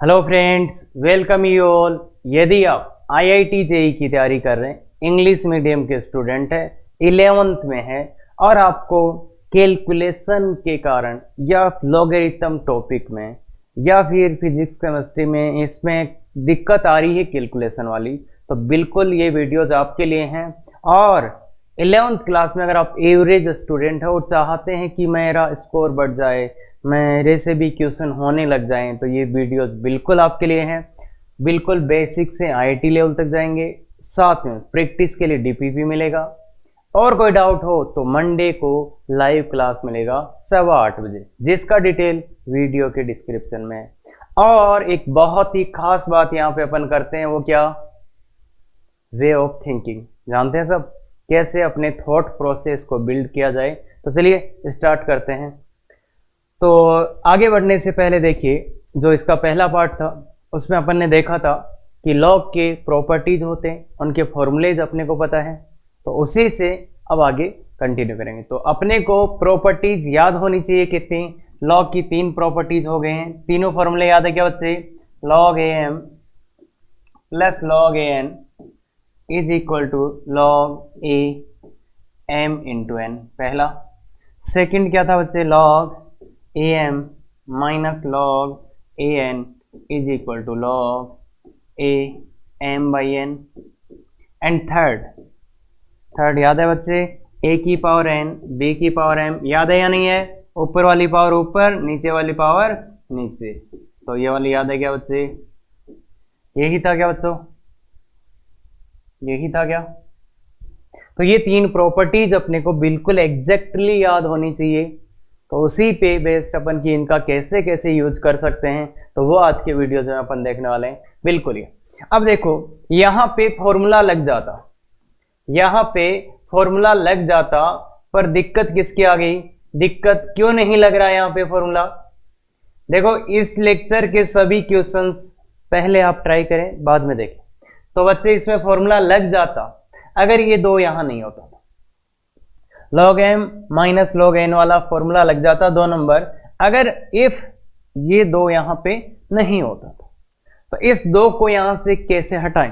Hello friends, welcome you all. यदि आप IIT JEE की तैयारी कर रहे हैं, इंग्लिश मीडियम के स्टूडेंट हैं, 11th में हैं और आपको कैलकुलेशन के कारण या लॉगरिथम टॉपिक में या फिर फिजिक्स केमिस्ट्री में इसमें दिक्कत आ रही है कैलकुलेशन वाली, तो बिल्कुल ये वीडियोज आपके लिए हैं। और 11th क्लास में अगर आप एवरेज स्टूडेंट हो और चाहते हैं कि मेरा स्कोर बढ़ जाए, मेरे से भी क्वेश्चन होने लग जाएं, तो ये वीडियोस बिल्कुल आपके लिए हैं। बिल्कुल बेसिक से आईआईटी लेवल तक जाएंगे, साथ में प्रैक्टिस के लिए डीपीपी मिलेगा। और कोई डाउट हो तो मंडे को लाइव क्लास मिलेगा 8:15 बजे, जिसका डिटेल वीडियो के डिस्क्रिप्शन में है। और एक बहुत ही खास बात यहाँ पे अपन करते हैं, वो क्या? Way of thinking. जानते हैं सब कैसे अपने थॉट प्रोसेस को बिल्ड किया जाए। तो चलिए स्टार्ट करते हैं। तो आगे बढ़ने से पहले देखिए, जो इसका पहला पार्ट था उसमें अपन ने देखा था कि लॉग के प्रॉपर्टीज होते हैं, उनके फॉर्मूलेज अपने को पता है, तो उसी से अब आगे कंटिन्यू करेंगे। तो अपने को प्रॉपर्टीज याद होनी चाहिए कितनी। लॉग की 3 प्रॉपर्टीज हो गए हैं, तीनों फॉर्मूले याद है क्या बच्चे? Log a m plus log a n is equal to log a m into n, पहला। सेकंड क्या था बच्चे? Log a m minus log a n is equal to log a m by n. And third याद है बच्चे? A की power n b की power m, याद है या नहीं है? ऊपर वाली पावर ऊपर, नीचे वाली पावर नीचे। तो ये वाली याद है क्या बच्चे? यही था क्या बच्चों? यही था क्या? तो ये 3 प्रॉपर्टीज अपने को बिल्कुल एग्जैक्टली याद होनी चाहिए। तो उसी पे बेस्ड अपन की इनका कैसे कैसे यूज कर सकते हैं, तो वो आज के वीडियो में अपन देखने वाले हैं। बिल्कुल ही। अब देखो, यहाँ पे फॉर्मूला लग जाता, यहाँ पे फॉर्मूला लग जाता, पर दिक्कत किसकी आ गई? दिक्कत क्यों नहीं लग रहा है यहाँ पे फॉर्मूला? देखो, इस लेक्चर के सभी क्वेश्चंस पहले आप ट्राई करें, बाद में देखें। तो बच्चे इसमें फॉर्मूला लग जाता अगर ये 2 यहां नहीं होता। Log m minus log n वाला फॉर्मूला लग जाता 2 नंबर, अगर इफ ये 2 यहां पे नहीं होता था। तो इस 2 को यहां से कैसे हटाएं?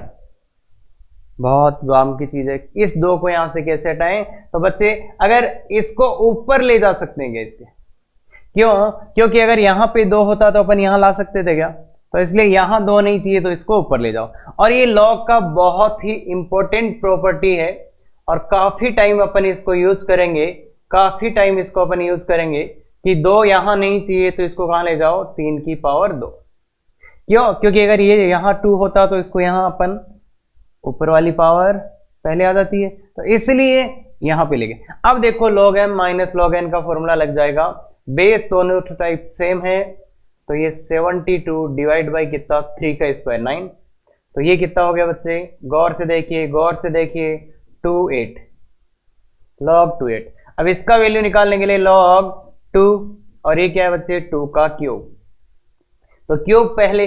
बहुत काम की चीज है। इस 2 को यहां से कैसे हटाएं? तो बच्चे अगर इसको ऊपर ले जा सकते हैं इसके, क्यों? क्योंकि अगर यहां पे 2 होता तो अपन यहां ला सकते थे क्या? तो इसलिए यहां 2 नहीं चाहिए, तो इसको ऊपर ले जाओ। और ये लॉग का बहुत ही इंपॉर्टेंट प्रॉपर्टी है और काफी टाइम अपन इसको यूज करेंगे, काफी टाइम इसको अपन यूज करेंगे कि 2 यहां नहीं चाहिए तो इसको कहां ले जाओ? 3 की पावर 2। क्यों? क्योंकि अगर ये यहां 2 होता तो इसको यहां अपन ऊपर वाली पावर पहले आ जाती है, तो इसलिए यहां पे ले गए। अब देखो, log m minus log n का फॉर्मूला लग जाएगा। बेस दोनों टाइप सेम है, तो ये 72 डिवाइड बाई कितना? 3 का स्क्वायर 9। तो ये कितना हो गया बच्चे? गौर से देखिए, गौर से देखिए, 28 लॉग 28। अब इसका वैल्यू निकालने के लिए लॉग 2, और ये क्या है बच्चे? 2 का क्यूब। तो क्यूब पहले,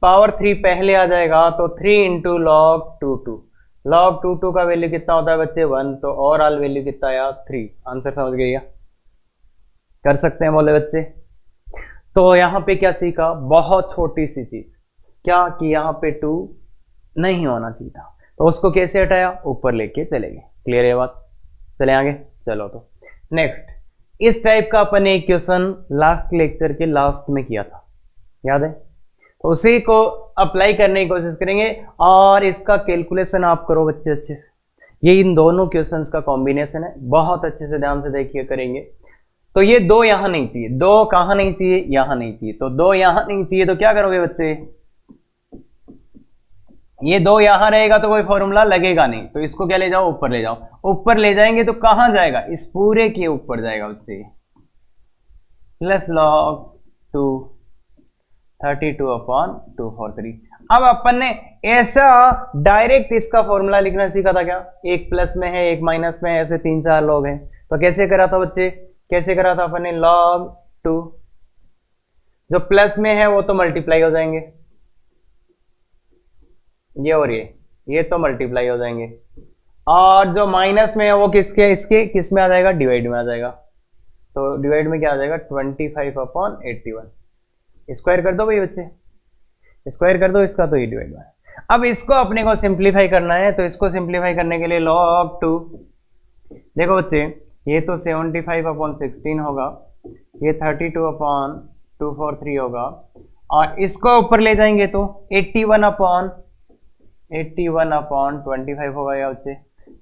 पावर 3 पहले आ जाएगा, तो 3 इंटू लॉग 2 लॉग 2 का वैल्यू कितना होता है बच्चे? 1। तो ओवरऑल वैल्यू कितना आया? 3। आंसर समझ गए क्या? कर सकते हैं बोले बच्चे? तो यहां पे क्या सीखा? बहुत छोटी सी चीज, क्या कि यहां पे 2 नहीं होना चाहिए था, तो उसको कैसे हटाया? ऊपर लेके चले गए। क्लियर है बात? चले आगे। चलो तो नेक्स्ट, इस टाइप का अपन एक क्वेश्चन लास्ट लेक्चर के लास्ट में किया था, याद है? तो उसी को अप्लाई करने की कोशिश करेंगे और इसका कैलकुलेशन आप करो बच्चे अच्छे से। ये इन दोनों क्वेश्चंस का कॉम्बिनेशन है, बहुत अच्छे से ध्यान से देखिए करेंगे। तो ये 2 यहां नहीं चाहिए, 2 कहां नहीं चाहिए? यहां नहीं चाहिए। तो 2 यहां नहीं चाहिए तो क्या करोगे बच्चे? ये 2 यहां रहेगा तो कोई फॉर्मूला लगेगा नहीं, तो इसको क्या ले जाओ? ऊपर ले जाओ। ऊपर ले जाएंगे तो कहां जाएगा? इस पूरे के ऊपर जाएगा बच्चे, प्लस लॉग 2 32/243। अब अपन ने ऐसा डायरेक्ट इसका फॉर्मूला लिखना सीखा था क्या? एक प्लस में है, एक माइनस में है, ऐसे 3-4 लोग हैं। तो कैसे करा था बच्चे? कैसे करा था अपन ने? log 2, जो प्लस में है वो तो मल्टीप्लाई हो जाएंगे, ये और ये तो मल्टीप्लाई हो जाएंगे, और जो माइनस में है वो किसके? इसके किस में आ जाएगा? डिवाइड में आ जाएगा। तो डिवाइड में क्या आ जाएगा? 25/81। स्क्वायर कर दो भाई बच्चे। स्क्वायर कर दो इसका तो ये डिवाइड बाय। अब इसको अपने को सिंप्लीफाई करना है, तो इसको सिंप्लीफाई करने के लिए log 2, देखो बच्चे ये तो 75/16 होगा, ये 32/243 होगा, और इसको ऊपर ले जाएंगे तो 81/25 होगा या बच्चे।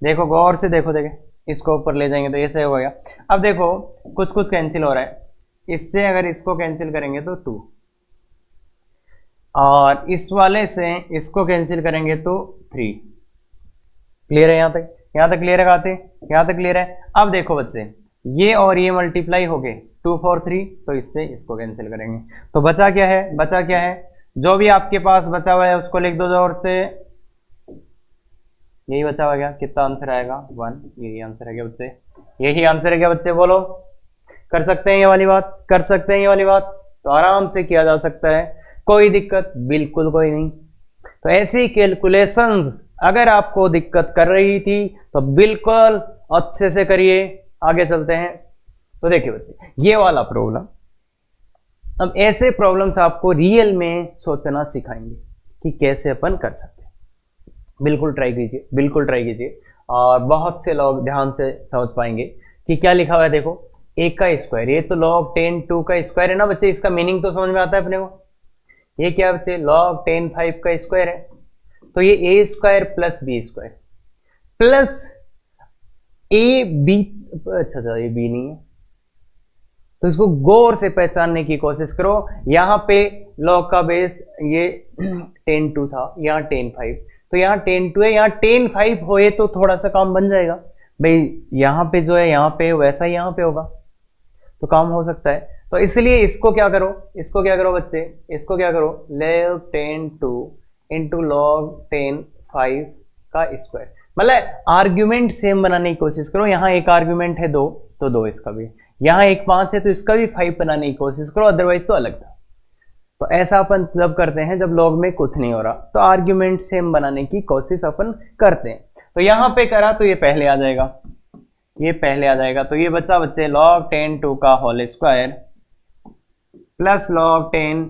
देखो गौर से देखो, इसको ऊपर ले जाएंगे तो ऐसे हो गया। अब देखो कुछ कुछ कैंसिल हो रहा है, इससे अगर इसको कैंसिल करेंगे तो 2, और इस वाले से इसको कैंसिल करेंगे तो 3। क्लियर है? यहाँ तक क्लियर है? यहाँ तक क्लियर है। अब देखो बच्चे ये और ये मल्टीप्लाई हो गए 2 4 3, तो इससे इसको कैंसिल करेंगे तो बचा क्या है? जो भी आपके पास बचा हुआ है उसको लिख दो जोर से। यही बचा हुआ, कितना आंसर आएगा? 1। यही आंसर है क्या बच्चे? यही आंसर है क्या बच्चे? बोलो, कर सकते हैं ये वाली बात? तो आराम से किया जा सकता है, कोई दिक्कत बिल्कुल कोई नहीं। तो ऐसी कैलकुलेशंस अगर आपको दिक्कत कर रही थी तो बिल्कुल अच्छे से करिए। आगे चलते हैं। तो देखिए बच्चे ये वाला प्रॉब्लम, अब ऐसे प्रॉब्लम्स आपको रियल में सोचना सिखाएंगे कि कैसे अपन कर सकते हैं। बिल्कुल ट्राई कीजिए, और बहुत से लोग ध्यान से समझ पाएंगे कि क्या लिखा हुआ है। देखो a का स्क्वायर, ये तो log 10 2 का स्क्वायर है ना बच्चे, इसका मीनिंग तो समझ में आता है अपने को। ये क्या है बच्चे? log 10 5 का स्क्वायर है, तो ये a square plus b square plus a b, अच्छा ये बी नहीं है, तो इसको गौर से पहचानने की कोशिश करो। यहां पे log का बेस ये 10 2 था, यहाँ 10 5, तो यहाँ 10 2 है, यहाँ 10 5 होए तो थोड़ा सा काम बन जाएगा भाई। यहाँ पे जो है यहाँ पे वैसा ही यहाँ पे होगा, तो काम हो सकता है। तो इसलिए इसको क्या करो बच्चे, इसको क्या करो, log 10 2 इंटू log 10 5 का स्क्वायर, मतलब आर्ग्यूमेंट सेम बनाने की कोशिश करो। यहाँ एक आर्ग्यूमेंट है 2, तो 2 इसका भी, यहाँ एक 5 है तो इसका भी 5 बनाने की कोशिश करो, अदरवाइज तो अलग था। तो ऐसा अपन जब करते हैं जब log में कुछ नहीं हो रहा, तो आर्ग्यूमेंट सेम बनाने की कोशिश अपन करते हैं। तो यहाँ पे करा तो ये पहले आ जाएगा, तो ये बच्चा बच्चे log 10 2 का होल स्क्वायर प्लस log 10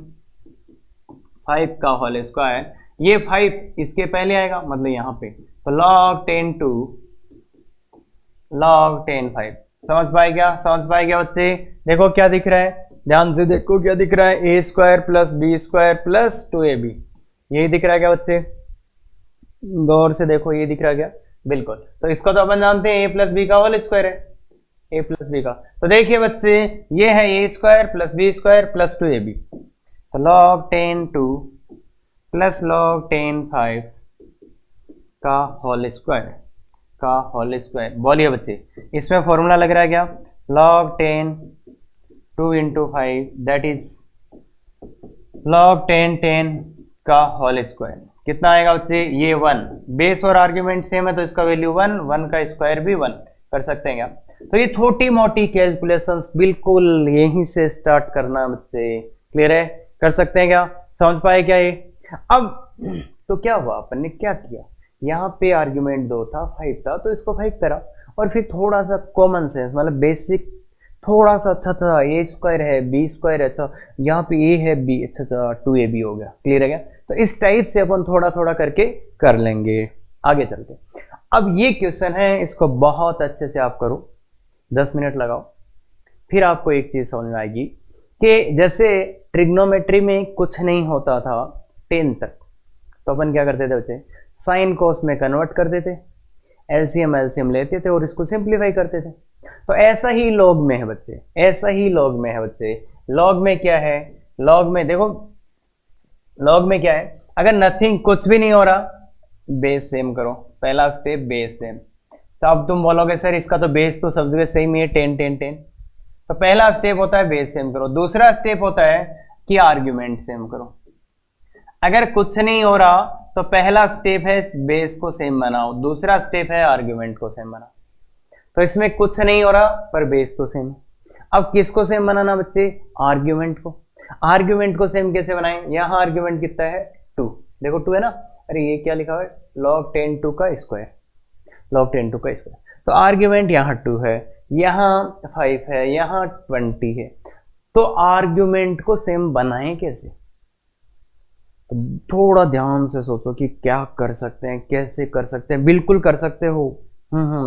5 का होल स्क्वायर, ये 5 इसके पहले आएगा, मतलब यहाँ पे, तो log 10 2 log 10 5। समझ पाए क्या बच्चे? देखो क्या दिख रहा है, ध्यान से देखो क्या दिख रहा है, a square plus b square plus 2ab, यही दिख रहा है क्या बच्चे? गौर से देखो, ये दिख रहा है क्या? बिल्कुल। तो इसको तो अपन जानते हैं a प्लस बी का होल स्क्वायर है, a प्लस बी का। तो देखिए बच्चे ये है a square plus b square plus 2ab, तो log 10 2 प्लस log 10 5 का होल स्क्वायर। बोलिए बच्चे इसमें फॉर्मूला लग रहा है क्या? log 10 2 into 5 that is log 10 10 का होल स्क्वायर। कितना आएगा बच्चे? ये 1, बेस और आर्ग्यूमेंट सेम है तो इसका वैल्यू 1, 1 का स्क्वायर भी 1 कर सकते हैं क्या? तो ये छोटी मोटी कैलकुलेशंस बिल्कुल यहीं से स्टार्ट करना बच्चे, क्लियर है? कर सकते हैं क्या? समझ पाए क्या ये? अब तो क्या हुआ, अपन ने क्या किया, यहाँ पे आर्ग्यूमेंट 2 था 5 था, तो इसको 5 करा, और फिर थोड़ा सा कॉमन सेंस मतलब बेसिक थोड़ा सा, अच्छा था a स्क्वायर है बी स्क्वायर है, अच्छा यहाँ पे a है b, अच्छा था 2ab हो गया, क्लियर है क्या? तो इस टाइप से अपन थोड़ा थोड़ा करके कर लेंगे। आगे चलते, अब ये क्वेश्चन है, इसको बहुत अच्छे से आप करो, 10 मिनट लगाओ, फिर आपको एक चीज समझ में आएगी कि जैसे ट्रिग्नोमेट्री में कुछ नहीं होता था 10 तक, तो अपन क्या करते थे बच्चे, साइन कोस में कन्वर्ट कर देते, एलसीएम लेते थे और इसको सिंप्लीफाई करते थे। तो ऐसा ही लॉग में है बच्चे, लॉग में क्या है, लॉग में देखो, लॉग में क्या है, अगर नथिंग कुछ भी नहीं हो रहा, बेस सेम करो, पहला स्टेप बेस सेम। तो अब तुम बोलोगे सर इसका तो बेस तो सब जगह सेम ही है 10 10 10, तो पहला स्टेप होता है बेस सेम करो, दूसरा स्टेप होता है कि आर्ग्यूमेंट सेम करो। अगर कुछ नहीं हो रहा तो पहला स्टेप है बेस को सेम बनाओ, दूसरा स्टेप है आर्ग्यूमेंट को सेम बनाओ। तो इसमें कुछ नहीं हो रहा पर बेस तो सेम। अब किसको सेम बनाना बच्चे? आर्ग्यूमेंट को। आर्ग्यूमेंट को सेम कैसे बनाएं? यहाँ आर्ग्यूमेंट कितना है 2, देखो 2 है ना, अरे ये क्या लिखा हुआ है, log 10 2 का स्क्वायर, log 10 2 का स्क्वायर। तो आर्ग्यूमेंट यहाँ 2 है, यहाँ 5 है, यहाँ 20 है, तो आर्ग्यूमेंट को सेम बनाएं कैसे? तो तो थोड़ा ध्यान से सोचो कि क्या कर सकते हैं, कैसे कर सकते हैं। बिल्कुल कर सकते हो,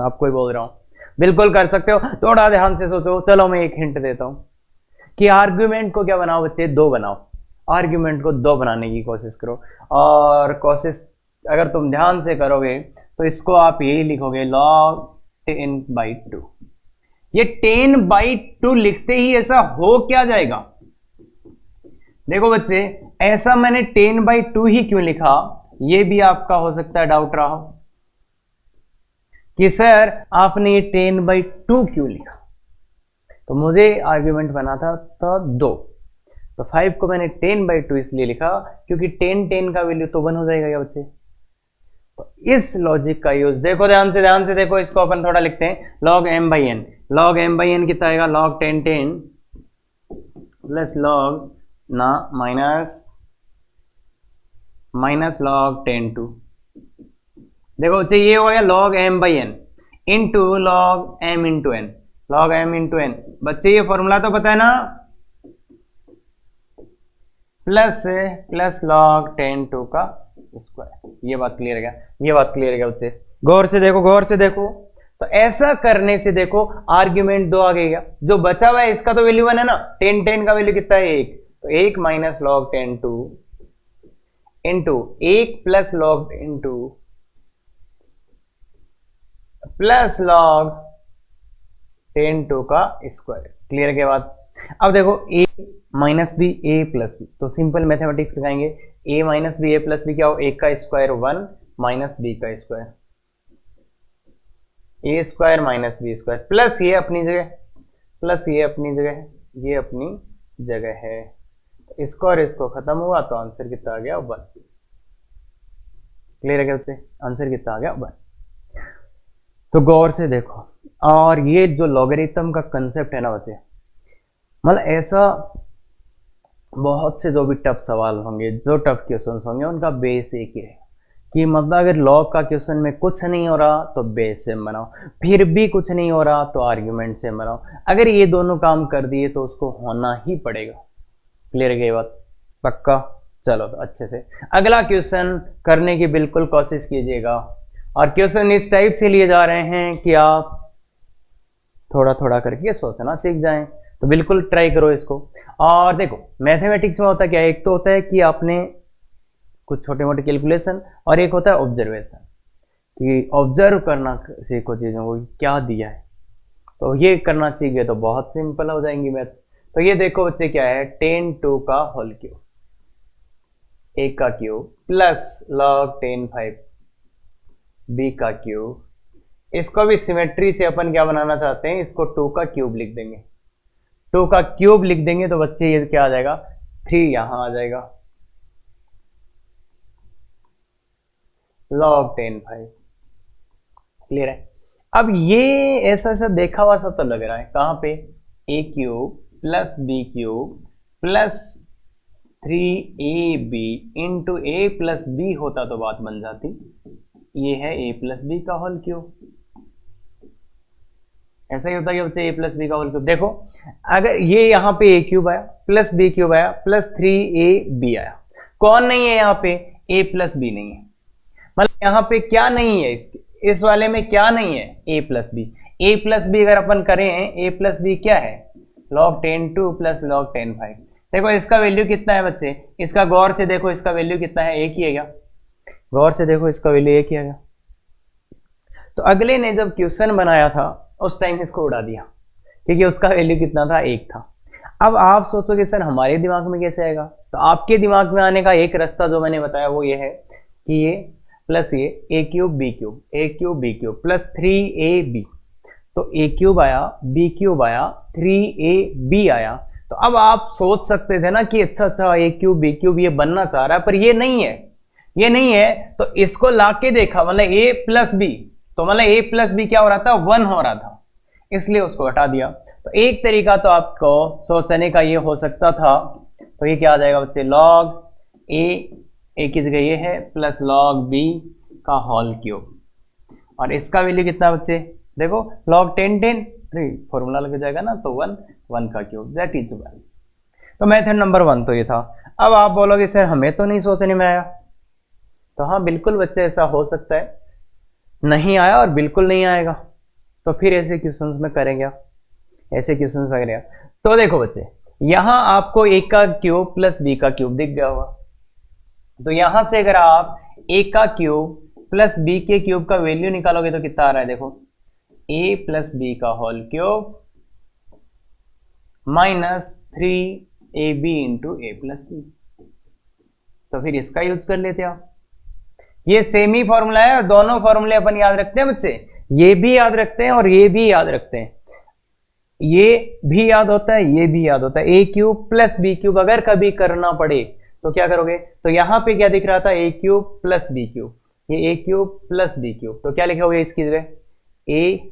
आपको ही बोल रहा हूँ, बिल्कुल कर सकते हो। थोड़ा ध्यान से सोचो। चलो मैं एक हिंट देता हूँ कि आर्ग्यूमेंट को क्या बनाओ बच्चे, 2 बनाओ। आर्ग्यूमेंट को 2 बनाने की कोशिश करो, और कोशिश अगर तुम ध्यान से करोगे तो इसको आप यही लिखोगे log 10/2। ये 10/2 लिखते ही ऐसा हो क्या जाएगा, देखो बच्चे, ऐसा मैंने 10/2 ही क्यों लिखा, ये भी आपका हो सकता है डाउट रहा हो कि सर आपने ये 10/2 क्यों लिखा। तो मुझे आर्ग्यूमेंट बनाता था 2, तो 5 को मैंने 10/2 इसलिए लिखा क्योंकि 10 का वैल्यू तो 1 हो जाएगा क्या बच्चे। तो इस लॉजिक का यूज देखो, ध्यान से देखो, इसको अपन थोड़ा लिखते हैं log m/n। log m/n कितना आएगा, log 10 प्लस log ना माइनस log 10 देखो बच्चे ये हो गया log m/n into log m into n। log m into n बच्चे ये फॉर्मूला तो पता है ना, प्लस log 10 का स्क्वायर। ये बात क्लियर है क्या, ये बात क्लियर है क्या बच्चे, गौर से देखो। तो ऐसा करने से देखो आर्ग्यूमेंट 2 आ गया, जो बचा हुआ है इसका तो वैल्यू 1 है ना, 10 का वैल्यू कितना है 1, तो 1 minus log 10 into 1 plus log 10 plus log 10 का स्क्वायर। क्लियर है बात। अब देखो a minus b a plus b, तो सिंपल मैथमेटिक्स लगाएंगे, a minus b a plus b क्या हो, 1 का स्क्वायर 1 माइनस बी का square, a square minus b square, plus ये अपनी जगह, ये अपनी जगह है। इसको और इसको खत्म हुआ तो आंसर कितना आ गया 1। क्लियर है क्या बच्चे, आंसर कितना आ गया 1। तो गौर से देखो, और ये जो लॉगरिथम का कंसेप्ट है ना बच्चे, मतलब ऐसा बहुत से जो भी टफ सवाल होंगे, जो टफ क्वेश्चंस होंगे, उनका बेस एक ही है कि मतलब अगर लॉग का क्वेश्चन में कुछ नहीं हो रहा तो बेस से बनाओ, फिर भी कुछ नहीं हो रहा तो आर्ग्यूमेंट से बनाओ। अगर ये दोनों काम कर दिए तो उसको होना ही पड़ेगा। क्लियर है ये बात, पक्का। चलो तो अच्छे से अगला क्वेश्चन करने की बिल्कुल कोशिश कीजिएगा, और क्वेश्चन इस टाइप से लिए जा रहे हैं कि आप थोड़ा थोड़ा करके सोचना सीख जाएं, तो बिल्कुल ट्राई करो इसको। और देखो मैथमेटिक्स में होता क्या है, एक तो होता है कि आपने कुछ छोटे मोटे कैलकुलेशन, और एक होता है ऑब्जर्वेशन, कि ऑब्जर्व करना सीखो चीज़ों को, क्या दिया है, तो ये करना सीख गए तो बहुत सिंपल हो जाएंगी मैथ। तो ये देखो बच्चे क्या है, 10 का होल क्यूब, 1 का क्यूब प्लस log 10 b का क्यूब। इसको भी सिमेट्री से अपन क्या बनाना चाहते हैं, इसको 2 का क्यूब लिख देंगे, 2 का क्यूब लिख देंगे तो बच्चे ये क्या आ जाएगा, 3 यहां आ जाएगा, log 10 क्लियर है। अब ये ऐसा ऐसा देखा हुआ सा तो लग रहा है, कहां पे, a cube plus b cube plus 3ab into a plus b होता तो बात बन जाती, ये है a प्लस b का होल क्यूब। ऐसा ही होता है कि बच्चे a प्लस बी का होल क्यूब। देखो अगर ये यहाँ पे a क्यूब आया प्लस b क्यूब आया प्लस 3ab आया, कौन नहीं है यहाँ पे, a प्लस बी नहीं है, मतलब यहाँ पे क्या नहीं है, इस वाले में क्या नहीं है, a plus b. a plus b अगर अपन करें, a प्लस बी क्या है, log 10 प्लस log 10 देखो इसका वैल्यू कितना है बच्चे, इसका गौर से देखो, इसका वैल्यू कितना है, एक ही है क्या, गौर से देखो इसका वैल्यू एक ही है क्या। तो अगले ने जब क्वेश्चन बनाया था उस टाइम इसको उड़ा दिया, क्योंकि उसका वैल्यू कितना था, 1 था। अब आप सोचोगे सर हमारे दिमाग में कैसे आएगा, तो आपके दिमाग में आने का एक रास्ता जो मैंने बताया वो ये है कि ये प्लस ये a cube b cube plus 3ab, तो a क्यूब आया b क्यूब आया 3ab आया। तो अब आप सोच सकते थे ना कि अच्छा a क्यूब b क्यूब ये बनना चाह रहा है, पर ये नहीं है, ये नहीं है, तो इसको लाके देखा, मतलब a प्लस बी, तो मतलब a प्लस बी क्या हो रहा था, 1 हो रहा था, इसलिए उसको हटा दिया। तो एक तरीका तो आपको सोचने का ये हो सकता था, तो ये क्या आ जाएगा बच्चे, log a की जगह ये है प्लस log b का होल क्यूब, और इसका वैल्यू कितना बच्चे, देखो log 10 फॉर्मूला लग जाएगा ना, तो 1 का क्यूब, दैट इज 1। तो मेथड नंबर 1 तो ये था। अब आप बोलोगे सर हमें तो नहीं सोचने में आया, तो हाँ बिल्कुल बच्चे ऐसा हो सकता है, नहीं आया और बिल्कुल नहीं आएगा, तो फिर ऐसे क्वेश्चंस में करेंगे, ऐसे क्वेश्चंस में करेंगे। तो देखो बच्चे, यहां आपको a का क्यूब प्लस b का क्यूब दिख गया होगा, तो यहां से अगर आप a का क्यूब प्लस b के क्यूब का वैल्यू निकालोगे तो कितना आ रहा है, देखो a प्लस b का whole cube minus 3ab into a plus b। तो फिर इसका यूज कर लेते हैं आप, ये सेम ही फॉर्मूला है और दोनों फॉर्मूले अपन याद रखते हैं बच्चे, ये भी याद रखते हैं और ये भी याद रखते हैं, ये भी याद होता है, ये भी याद होता है। ए क्यूब प्लस बी क्यूब अगर कभी करना पड़े तो क्या करोगे, तो यहां पे क्या दिख रहा था, ए क्यूब प्लस बी क्यूब, ये ए क्यूब प्लस बी क्यूब, तो क्या लिखोगे इसकी जगह ए,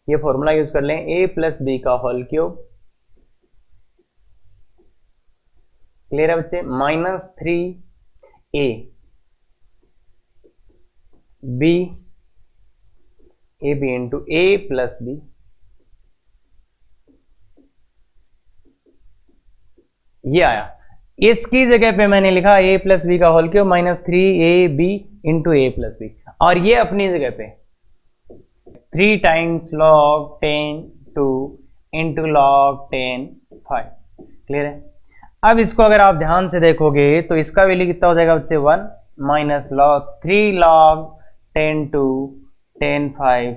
ये फॉर्मूला यूज कर लें, ए प्लस बी का होल क्यूब, क्लियर है बच्चे, minus 3a b a b into a plus b, ये आया। इसकी जगह पे मैंने लिखा a प्लस बी का whole cube minus 3ab into a plus b, और ये अपनी जगह पे 3 times log 10 2 into log 10 5, clear है। अब इसको अगर आप ध्यान से देखोगे तो इसका वैल्यू कितना हो जाएगा बच्चे 1 माइनस log 3 log 10 2 10 5,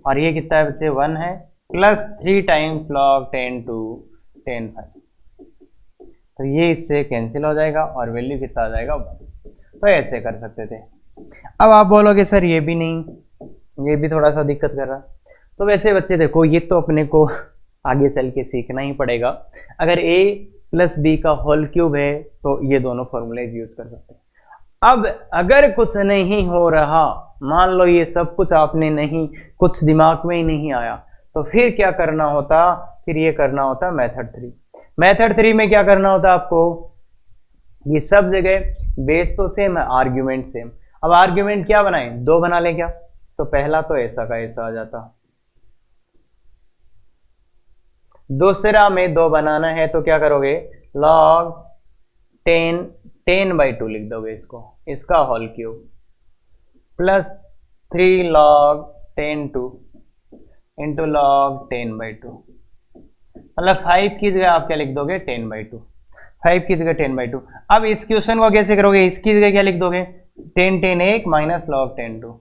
और ये कितना है बच्चे 1 है, प्लस 3 टाइम्स log 10 2 10 5, तो ये इससे कैंसिल हो जाएगा और वैल्यू कितना आ जाएगा 1। तो ऐसे कर सकते थे। अब आप बोलोगे सर ये भी नहीं, ये भी थोड़ा सा दिक्कत कर रहा, तो वैसे बच्चे देखो ये तो अपने को आगे चल के सीखना ही पड़ेगा। अगर a प्लस बी का होल क्यूब है तो ये दोनों फॉर्मूले यूज कर सकते हैं। अब अगर कुछ नहीं हो रहा, मान लो ये सब कुछ आपने नहीं, कुछ दिमाग में ही नहीं आया, तो फिर क्या करना होता, फिर ये करना होता मेथड 3। मेथड 3 में क्या करना होता आपको, ये सब जगह बेस तो सेम है, आर्ग्यूमेंट सेम। अब आर्ग्यूमेंट क्या बनाए, 2 बना लें क्या, तो पहला तो ऐसा का ऐसा आ जाता, दूसरा में 2 बनाना है तो क्या करोगे, log 10/2 लिख दोगे इसको, इसका whole cube plus 3 log 10 2 into log 10/2, मतलब 5 की जगह आप क्या लिख दोगे 10/2, 5 की जगह 10/2। अब इस क्वेश्चन को कैसे करोगे, इसकी जगह क्या लिख दोगे 10 10 1 माइनस log 10 2,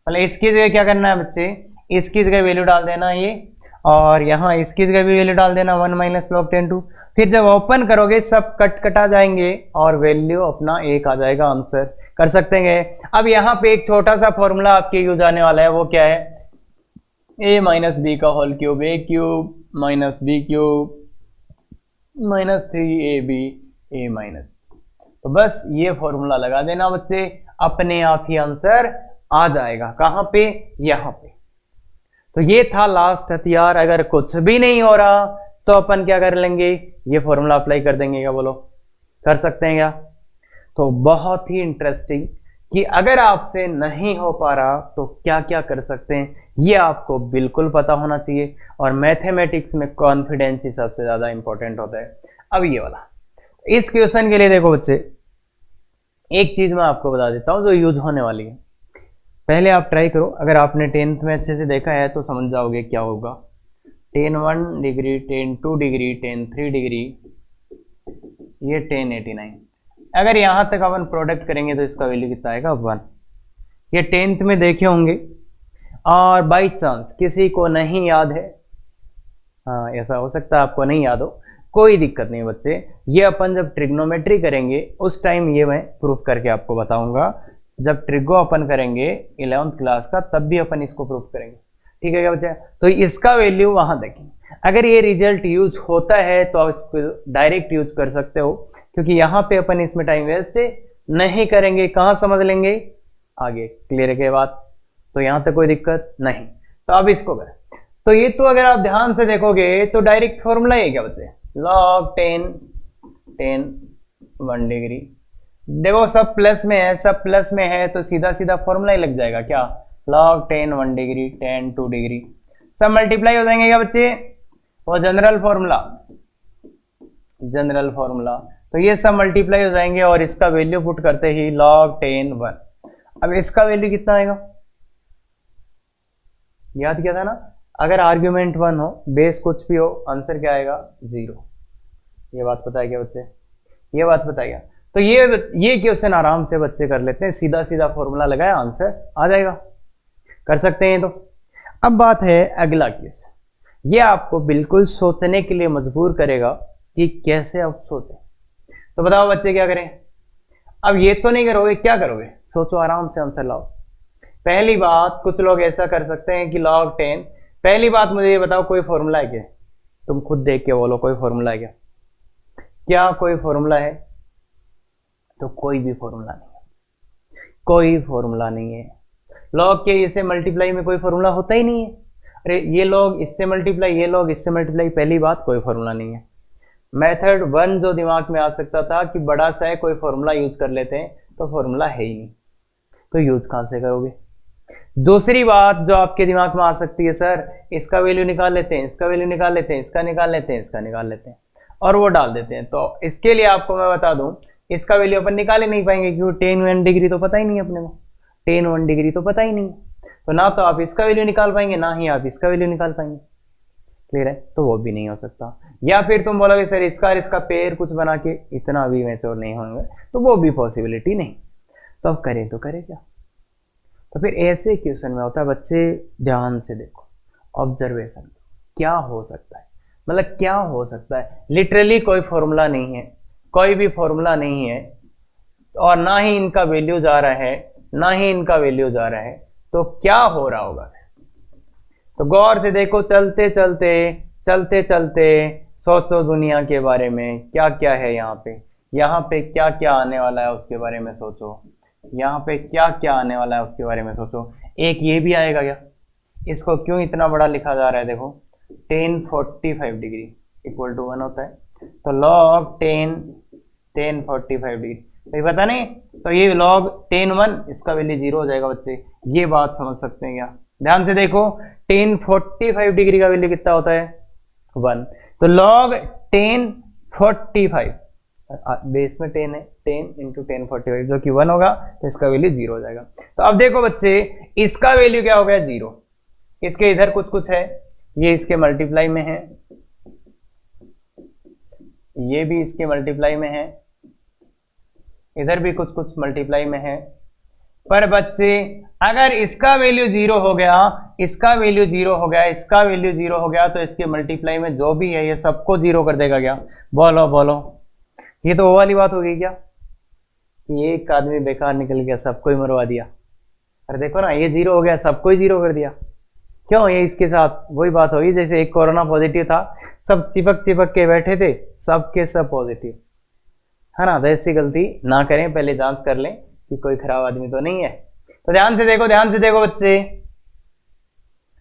मतलब इसकी जगह क्या करना है बच्चे, इसकी जगह वैल्यू डाल देना ये, और यहाँ इसकी जगह भी वैल्यू डाल देना 1 माइनस log 10 2। फिर जब ओपन करोगे सब कटा जाएंगे और वैल्यू अपना 1 आ जाएगा, आंसर कर सकते हैं। अब यहाँ पे एक छोटा सा फॉर्मूला आपके यूज आने वाला है, वो क्या है, a माइनस बी का whole cube a cube minus b cube minus 3ab a minus, तो बस ये फॉर्मूला लगा देना बच्चे, अपने आप ही आंसर आ जाएगा। कहां पे, यहां पे। तो ये था लास्ट हथियार। अगर कुछ भी नहीं हो रहा तो अपन क्या कर लेंगे, ये फॉर्मूला अप्लाई कर देंगे, क्या बोलो, कर सकते हैं क्या। तो बहुत ही इंटरेस्टिंग कि अगर आपसे नहीं हो पा रहा तो क्या क्या कर सकते हैं, ये आपको बिल्कुल पता होना चाहिए, और मैथमेटिक्स में कॉन्फिडेंस ही सबसे ज्यादा इंपॉर्टेंट होता है। अब ये वाला, इस क्वेश्चन के लिए देखो बच्चे, एक चीज मैं आपको बता देता हूं जो यूज होने वाली है, पहले आप ट्राई करो। अगर आपने 10th में अच्छे से देखा है तो समझ जाओगे क्या होगा। 10 1 डिग्री, 10 2 डिग्री, 10 3 डिग्री, ये 10 89। अगर यहां तक अपन प्रोडक्ट करेंगे तो इसका वैल्यू कितना आएगा 1। ये 10th में देखे होंगे, और बाई चांस किसी को नहीं याद है, हाँ ऐसा हो सकता है आपको नहीं याद हो, कोई दिक्कत नहीं बच्चे, ये अपन जब ट्रिग्नोमेट्री करेंगे उस टाइम ये मैं प्रूफ करके आपको बताऊंगा। जब ट्रिगो अपन करेंगे 11th क्लास का, तब भी अपन इसको प्रूफ करेंगे, ठीक है क्या बच्चे। तो इसका वैल्यू वहां देखें, अगर ये रिजल्ट यूज होता है तो आप इसको डायरेक्ट यूज कर सकते हो, क्योंकि यहाँ पे अपन इसमें टाइम वेस्ट नहीं करेंगे, कहाँ समझ लेंगे आगे, क्लियर है क्या बात। तो यहाँ तक कोई दिक्कत नहीं। तो अब इसको करें, तो ये तो अगर आप ध्यान से देखोगे तो डायरेक्ट फॉर्मूला है क्या बच्चे, log 10 10 1 डिग्री, देखो सब प्लस में है, सब प्लस में है तो सीधा सीधा फॉर्मूला ही लग जाएगा क्या, log 10 1 डिग्री 10 2 डिग्री, सब मल्टीप्लाई हो जाएंगे क्या बच्चे, वो जनरल फॉर्मूला तो ये सब मल्टीप्लाई हो जाएंगे और इसका वैल्यू पुट करते ही log 10 1। अब इसका वैल्यू कितना आएगा, याद किया था ना, अगर आर्ग्यूमेंट 1 हो, बेस कुछ भी हो, आंसर क्या आएगा 0। ये बात पता है क्या बच्चे, ये बात पता है क्या। तो ये क्वेश्चन आराम से बच्चे कर लेते हैं, सीधा सीधा फॉर्मूला लगाया आंसर आ जाएगा, कर सकते हैं। तो अब बात है अगला क्वेश्चन, ये आपको बिल्कुल सोचने के लिए मजबूर करेगा कि कैसे आप सोचें। तो बताओ बच्चे क्या करें। अब ये तो नहीं करोगे, क्या करोगे, सोचो आराम से आंसर लाओ। पहली बात, कुछ लोग ऐसा कर सकते हैं कि log 10, पहली बात मुझे ये बताओ कोई फॉर्मूला है क्या, तुम खुद देख के बोलो कोई फॉर्मूला है क्या, क्या कोई फॉर्मूला है। तो कोई भी फॉर्मूला नहीं है, कोई फॉर्मूला नहीं है। log के इसे मल्टीप्लाई में कोई फॉर्मूला होता ही नहीं है। अरे ये log इससे मल्टीप्लाई, ये log इससे मल्टीप्लाई, पहली बात कोई फॉर्मूला नहीं है। मेथड 1 जो दिमाग में आ सकता था कि बड़ा सा है, कोई फॉर्मूला यूज कर लेते हैं, तो फॉर्मूला है ही नहीं, तो यूज कहां से करोगे। दूसरी बात जो आपके दिमाग में आ सकती है, सर इसका वैल्यू निकाल लेते हैं, इसका वैल्यू निकाल लेते हैं, इसका निकाल लेते हैं, इसका निकाल लेते हैं और वो डाल देते हैं। तो इसके लिए आपको मैं बता दूं, इसका वैल्यू अपन निकाल ही नहीं पाएंगे क्योंकि 10 1 डिग्री तो पता ही नहीं है अपने को, 10 1 डिग्री तो पता ही नहीं है। तो ना तो आप इसका वैल्यू निकाल पाएंगे, ना ही आप इसका वैल्यू निकाल पाएंगे। क्लियर है, तो वो भी नहीं हो सकता। या फिर तुम बोलोगे सर इसका और इसका पेयर कुछ बना के, इतना भी मैच्योर नहीं होंगे, तो वो भी पॉसिबिलिटी नहीं। तो अब करें तो करें क्या। तो फिर ऐसे क्वेश्चन में होता है बच्चे ध्यान से देखो, ऑब्जर्वेशन, क्या हो सकता है, मतलब क्या हो सकता है। लिटरली कोई फॉर्मूला नहीं है, कोई भी फॉर्मूला नहीं है, और ना ही इनका वैल्यू जा रहा है, ना ही इनका वैल्यू जा रहा है। तो क्या हो रहा होगा, तो गौर से देखो, चलते चलते चलते चलते सोचो दुनिया के बारे में, क्या क्या है यहाँ पे क्या क्या आने वाला है उसके बारे में सोचो, यहाँ पे क्या क्या आने वाला है उसके बारे में सोचो। एक ये भी आएगा क्या, इसको क्यों इतना बड़ा लिखा जा रहा है, देखो 10 45 डिग्री इक्वल टू 1 होता है, तो log 10 45 डिग्री, तो पता नहीं, तो ये log 10 1, इसका वैल्यू 0 हो जाएगा बच्चे। ये बात समझ सकते हैं क्या, ध्यान से देखो, 10 45 डिग्री का वैल्यू कितना होता है 1, तो log 10 45, बेस में 10 है, 10 इंटू 10 45 जो कि 1 होगा, तो इसका वैल्यू 0 हो जाएगा। तो अब देखो बच्चे, इसका वैल्यू क्या हो गया 0, इसके इधर कुछ कुछ है, ये इसके मल्टीप्लाई में है, ये भी इसके मल्टीप्लाई में है, इधर भी कुछ कुछ मल्टीप्लाई में है। पर बच्चे अगर इसका वैल्यू 0 हो गया, इसका वैल्यू 0 हो गया, इसका वैल्यू 0 हो गया, तो इसके मल्टीप्लाई में जो भी है ये सबको 0 कर देगा क्या, बोलो बोलो। ये तो वो वाली बात हो गई क्या, कि एक आदमी बेकार निकल गया, सबको ही मरवा दिया। अरे देखो ना, ये 0 हो गया, सबको ही 0 कर दिया। क्यों, ये इसके साथ वही बात होगी जैसे एक कोरोना पॉजिटिव था, सब चिपक चिपक के बैठे थे, सबके सब पॉजिटिव, है ना। तो ऐसी गलती ना करें, पहले जांच कर लें कि कोई खराब आदमी तो नहीं है। तो ध्यान से देखो, ध्यान से देखो बच्चे।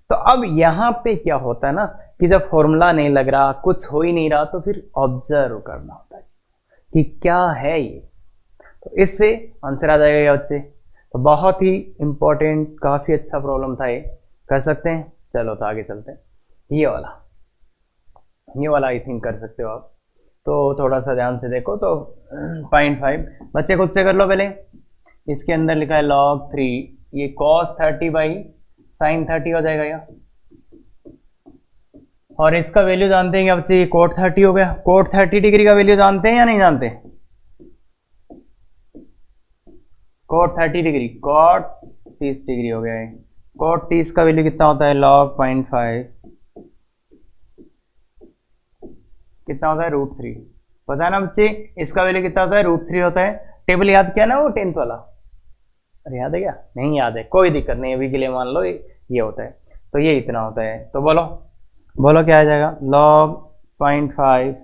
तो अब यहां पे क्या होता है ना, कि जब फॉर्मूला नहीं लग रहा, कुछ हो ही नहीं रहा, तो फिर ऑब्जर्व करना होता है कि क्या है ये, तो इससे आंसर आ जाएगा बच्चे। तो बहुत ही इंपॉर्टेंट, काफी अच्छा प्रॉब्लम था ये, कर सकते हैं। चलो तो आगे चलते हैं, ये वाला आई थिंक कर सकते हो आप। तो थोड़ा सा ध्यान से देखो, तो 0.5 बच्चे खुद से कर लो पहले। इसके अंदर लिखा है log 3, ये cos 30 बाई sin 30 हो जाएगा या, और इसका वैल्यू जानते हैं क्या बच्चे, ये cot 30 हो गया। cot 30 डिग्री का वैल्यू जानते हैं या नहीं जानते, cot 30 डिग्री, cot 30 डिग्री हो गया है। cot 30 का वैल्यू कितना होता है, log 0.5 कितना होता है, √3। पता है ना बच्चे, इसका वैल्यू कितना होता है, √3 होता है। टेबल याद किया ना वो 10th वाला, अरे याद है क्या, नहीं याद है, कोई दिक्कत नहीं, अभी के लिए मान लो ये होता है, तो ये इतना होता है। तो बोलो क्या आ जाएगा, log 0.5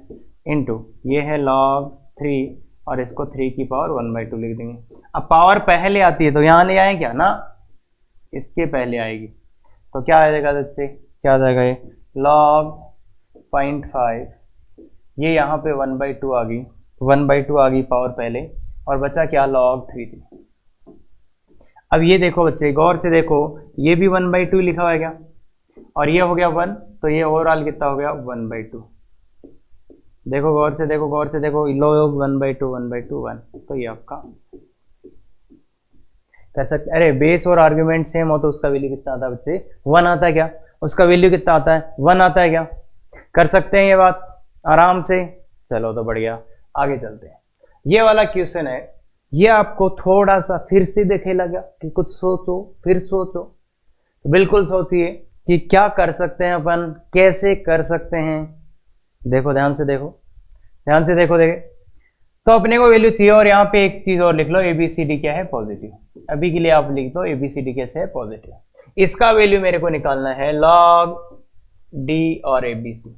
इंटू ये है log 3, और इसको 3 की पावर 1/2 लिख देंगे। अब पावर पहले आती है तो यहाँ ले आए क्या ना, इसके पहले आएगी, तो क्या आ जाएगा बच्चे, क्या आ जाएगा ये log 0.5, ये यहाँ पे 1/2 आ गई, 1/2 आ गई पावर पहले, और बचा क्या log 3 थी। अब ये देखो बच्चे, गौर से देखो, ये भी 1/2 लिखा हुआ है क्या, और ये हो गया 1, तो ये ओवरऑल कितना हो गया 1/2। देखो गौर से देखो, गौर से देखो, log 1/2 1/2 1, तो ये आपका कर सकते। अरे बेस और आर्ग्यूमेंट सेम हो तो उसका वैल्यू कितना आता है बच्चे? 1 आता है क्या? उसका वैल्यू कितना आता है? 1 आता है क्या? कर सकते हैं ये बात आराम से। चलो तो बढ़िया, आगे चलते हैं। ये वाला क्वेश्चन है, ये आपको थोड़ा सा फिर से देखे लगा कि कुछ सोचो, फिर सोचो, तो बिल्कुल सोचिए कि क्या कर सकते हैं अपन, कैसे कर सकते हैं। देखो ध्यान से देखो, ध्यान से देखो, देखे तो अपने को वैल्यू चाहिए। और यहाँ पे एक चीज और लिख लो, एबीसीडी क्या है? पॉजिटिव। अभी के लिए आप लिख दो एबीसीडी कैसे है? पॉजिटिव। इसका वैल्यू मेरे को निकालना है log डी और एबीसी।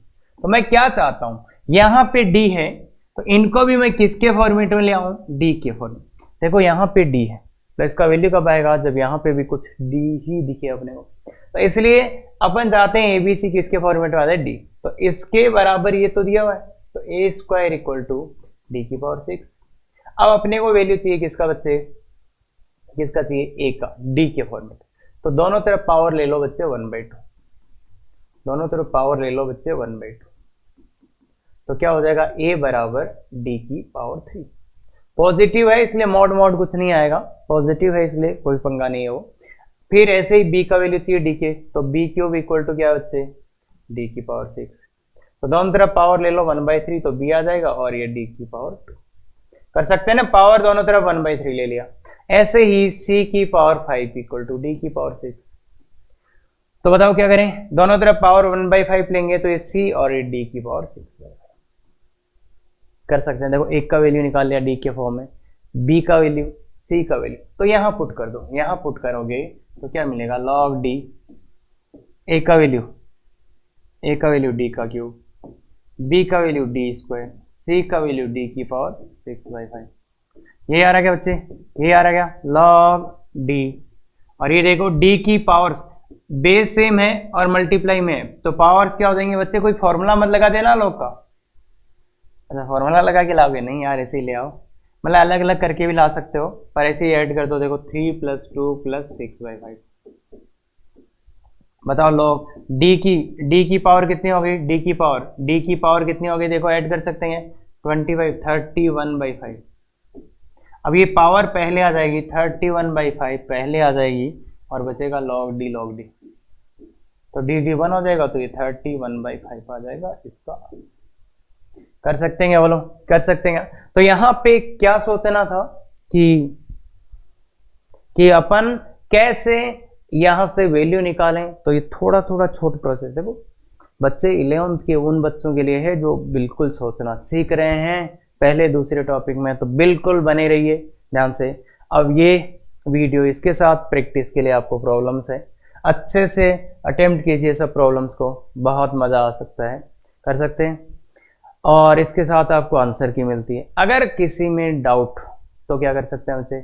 तो मैं क्या चाहता हूं, यहां पे डी है तो इनको भी मैं किसके फॉर्मेट में ले आऊं? डी के फॉर्मेट। देखो यहां पे डी है तो इसका वैल्यू कब आएगा? जब यहां पे भी कुछ डी ही दिखे अपने को। तो इसलिए अपन चाहते हैं एबीसी किसके फॉर्मेट में आ जाए? डी। तो इसके बराबर ये तो दिया हुआ है, तो ए स्क्वायर इक्वल टू डी की पावर 6। अब अपने को वैल्यू चाहिए किसका बच्चे? किसका चाहिए? ए का, डी के फॉर्मेट। तो दोनों तरफ पावर ले लो बच्चे 1/2, दोनों तरफ पावर ले लो बच्चे 1/2। तो क्या हो जाएगा? ए बराबर डी की पावर 3। पॉजिटिव है इसलिए मॉड मॉड कुछ नहीं आएगा, पॉजिटिव है इसलिए कोई पंगा नहीं है वो। फिर ऐसे ही बी का वैल्यू चाहिए डी के, तो बी क्यूब इक्वल टू क्या बच्चे? डी की पावर 6। तो दोनों तरफ पावर ले लो 1/3, तो बी आ जाएगा और ये डी की पावर 2। कर सकते हैं ना, पावर दोनों तरफ 1/3 ले लिया। ऐसे ही सी की पावर 5 इक्वल टू डी की पावर 6। तो बताओ क्या करें? दोनों तरफ पावर 1/5 लेंगे तो ये सी और ये डी की पावर 6 कर सकते हैं। देखो एक का वैल्यू निकाल लिया डी के फॉर्म में, बी का वैल्यू, सी का वैल्यू, तो यहां पुट कर दो। यहां पुट करोगे तो क्या मिलेगा? log डी, ए का वैल्यू, ए का वैल्यू डी का क्यूब, बी का वैल्यू डी स्क्वायर, सी का वैल्यू डी की पावर 6/5। ये आ रहा क्या बच्चे? ये आ रहा क्या? log D. और ये देखो डी की पावर्स बेस सेम है और मल्टीप्लाई में है, तो पावर्स क्या हो जाएंगे बच्चे? कोई फॉर्मूला मत लगा देना लोग का। अच्छा फॉर्मूला लगा के लाओगे? नहीं यार, ऐसे ही ले आओ, मतलब अलग अलग करके भी ला सकते हो, पर ऐसे ही ऐड कर दो। देखो 3 + 2 + 6/5। बताओ लोग डी की पावर कितनी होगी? डी की पावर कितनी होगी? देखो ऐड कर सकते हैं 25, 31/5। अब ये पावर पहले आ जाएगी, 31/5 पहले आ जाएगी और बचेगा log डी। तो डी 1 हो जाएगा, तो ये 31/5 आ जाएगा इसका। कर सकते हैं बोलो? कर सकते हैं। तो यहां पे क्या सोचना था कि अपन कैसे यहां से वैल्यू निकालें। तो ये थोड़ा थोड़ा छोटा प्रोसेस देखो, बच्चे 11th के उन बच्चों के लिए है जो बिल्कुल सोचना सीख रहे हैं पहले दूसरे टॉपिक में, तो बिल्कुल बने रहिए ध्यान से। अब ये वीडियो इसके साथ प्रैक्टिस के लिए आपको प्रॉब्लम्स है, अच्छे से अटेम्प्ट कीजिए सब प्रॉब्लम्स को, बहुत मज़ा आ सकता है, कर सकते हैं। और इसके साथ आपको आंसर की मिलती है। अगर किसी में डाउट तो क्या कर सकते हैं बच्चे?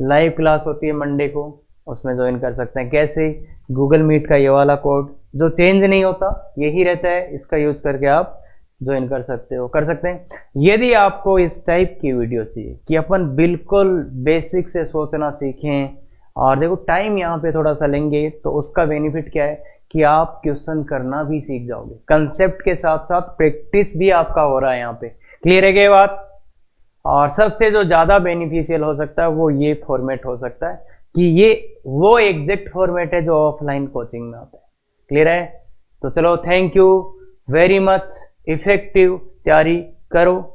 लाइव क्लास होती है मंडे को, उसमें ज्वाइन कर सकते हैं। कैसे? गूगल मीट का ये वाला कोड जो चेंज नहीं होता, यही रहता है, इसका यूज करके आप ज्वाइन कर सकते हो, कर सकते हैं। यदि आपको इस टाइप की वीडियो चाहिए कि अपन बिल्कुल बेसिक से सोचना सीखें, और देखो टाइम यहाँ पे थोड़ा सा लेंगे, तो उसका बेनिफिट क्या है कि आप क्वेश्चन करना भी सीख जाओगे, कंसेप्ट के साथ साथ प्रैक्टिस भी आपका हो रहा है यहाँ पे। क्लियर है क्या बात? और सबसे जो ज़्यादा बेनिफिशियल हो सकता है वो ये फॉर्मेट हो सकता है कि ये वो एग्जैक्ट फॉर्मेट है जो ऑफलाइन कोचिंग में आता है। क्लियर है? तो चलो, thank you very much. Effective तैयारी करो।